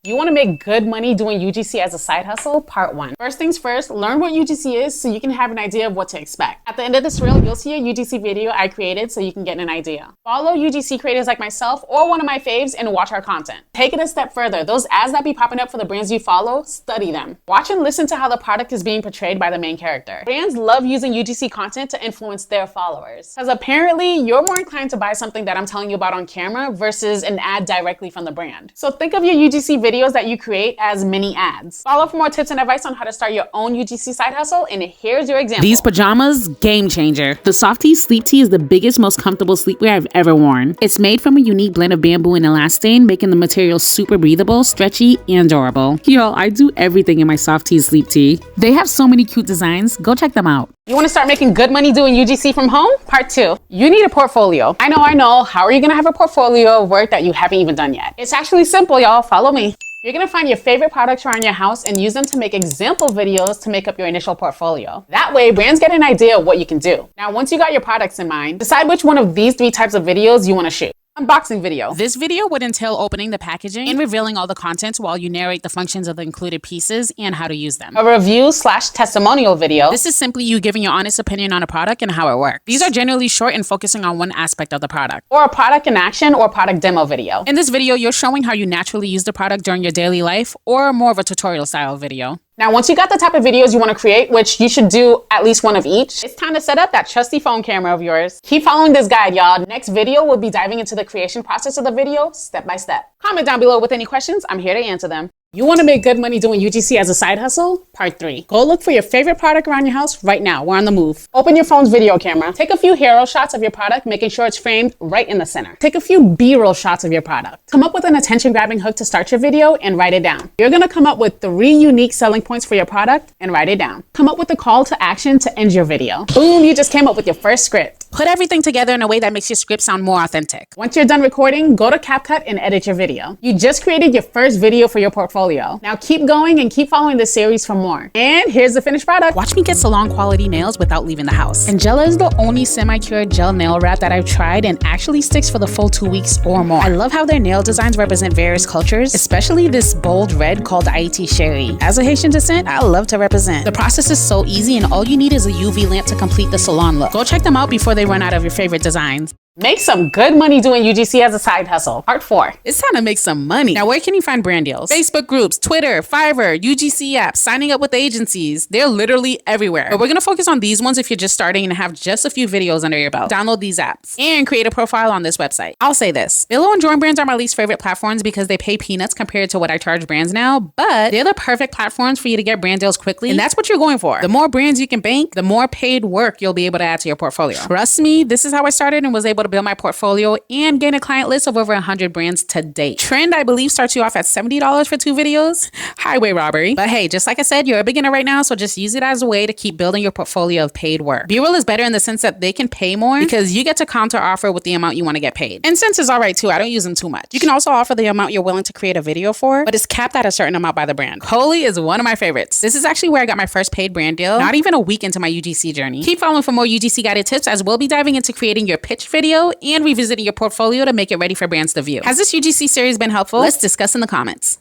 You want to make good money doing UGC as a side hustle? Part 1. First things first, learn what UGC is so you can have an idea of what to expect. At the end of this reel, you'll see a UGC video I created so you can get an idea. Follow UGC creators like myself or one of my faves and watch our content. Take it a step further. Those ads that be popping up for the brands you follow, study them. Watch and listen to how the product is being portrayed by the main character. Brands love using UGC content to influence their followers. Because apparently, you're more inclined to buy something that I'm telling you about on camera versus an ad directly from the brand. So think of your UGC videos that you create as mini ads. Follow for more tips and advice on how to start your own UGC side hustle, and here's your example. These pajamas, game changer. The soft tee sleep tee is the biggest, most comfortable sleepwear I've ever worn. It's made from a unique blend of bamboo and elastane, making the material super breathable, stretchy, and durable. Yo, I do everything in my soft tee sleep tee. They have so many cute designs. Go check them out. You want to start making good money doing UGC from home? Part 2. You need a portfolio. I know. How are you going to have a portfolio of work that you haven't even done yet? It's actually simple, y'all. Follow me. You're going to find your favorite products around your house and use them to make example videos to make up your initial portfolio. That way, brands get an idea of what you can do. Now, once you got your products in mind, decide which one of these 3 types of videos you want to shoot. Unboxing video. This video would entail opening the packaging and revealing all the contents while you narrate the functions of the included pieces and how to use them. A review/testimonial video. This is simply you giving your honest opinion on a product and how it works. These are generally short and focusing on one aspect of the product. Or a product in action or product demo video. In this video, you're showing how you naturally use the product during your daily life, or more of a tutorial style video. Now, once you got the type of videos you want to create, which you should do at least one of each, it's time to set up that trusty phone camera of yours. Keep following this guide, y'all. Next video, we'll be diving into the creation process of the video step by step. Comment down below with any questions. I'm here to answer them. You want to make good money doing UGC as a side hustle? Part 3. Go look for your favorite product around your house right now. We're on the move. Open your phone's video camera. Take a few hero shots of your product, making sure it's framed right in the center. Take a few B-roll shots of your product. Come up with an attention-grabbing hook to start your video and write it down. You're going to come up with 3 unique selling points for your product and write it down. Come up with a call to action to end your video. Boom, you just came up with your first script. Put everything together in a way that makes your script sound more authentic. Once you're done recording, go to CapCut and edit your video. You just created your first video for your portfolio. Now keep going and keep following this series for more. And here's the finished product. Watch me get salon quality nails without leaving the house. And Gela is the only semi-cured gel nail wrap that I've tried and actually sticks for the full 2 weeks or more. I love how their nail designs represent various cultures, especially this bold red called Haiti Sherry. As a Haitian descent, I love to represent. The process is so easy and all you need is a UV lamp to complete the salon look. Go check them out before they run out of your favorite designs. Make some good money doing UGC as a side hustle. Part 4. It's time to make some money. Now, where can you find brand deals? Facebook groups, Twitter, Fiverr, UGC apps, signing up with agencies. They're literally everywhere. But we're going to focus on these ones if you're just starting and have just a few videos under your belt. Download these apps and create a profile on this website. I'll say this. Billo and Join Brands are my least favorite platforms because they pay peanuts compared to what I charge brands now, but they're the perfect platforms for you to get brand deals quickly. And that's what you're going for. The more brands you can bank, the more paid work you'll be able to add to your portfolio. Trust me, this is how I started and was able to build my portfolio and gain a client list of over 100 brands to date. Trend, I believe, starts you off at $70 for 2 videos. Highway robbery. But hey, just like I said, you're a beginner right now, so just use it as a way to keep building your portfolio of paid work. B-roll is better in the sense that they can pay more because you get to counter offer with the amount you want to get paid. And Sense is all right too. I don't use them too much. You can also offer the amount you're willing to create a video for, but it's capped at a certain amount by the brand. Holy is one of my favorites. This is actually where I got my first paid brand deal, not even a week into my UGC journey. Keep following for more UGC guided tips as we'll be diving into creating your pitch video and revisiting your portfolio to make it ready for brands to view. Has this UGC series been helpful? Let's discuss in the comments.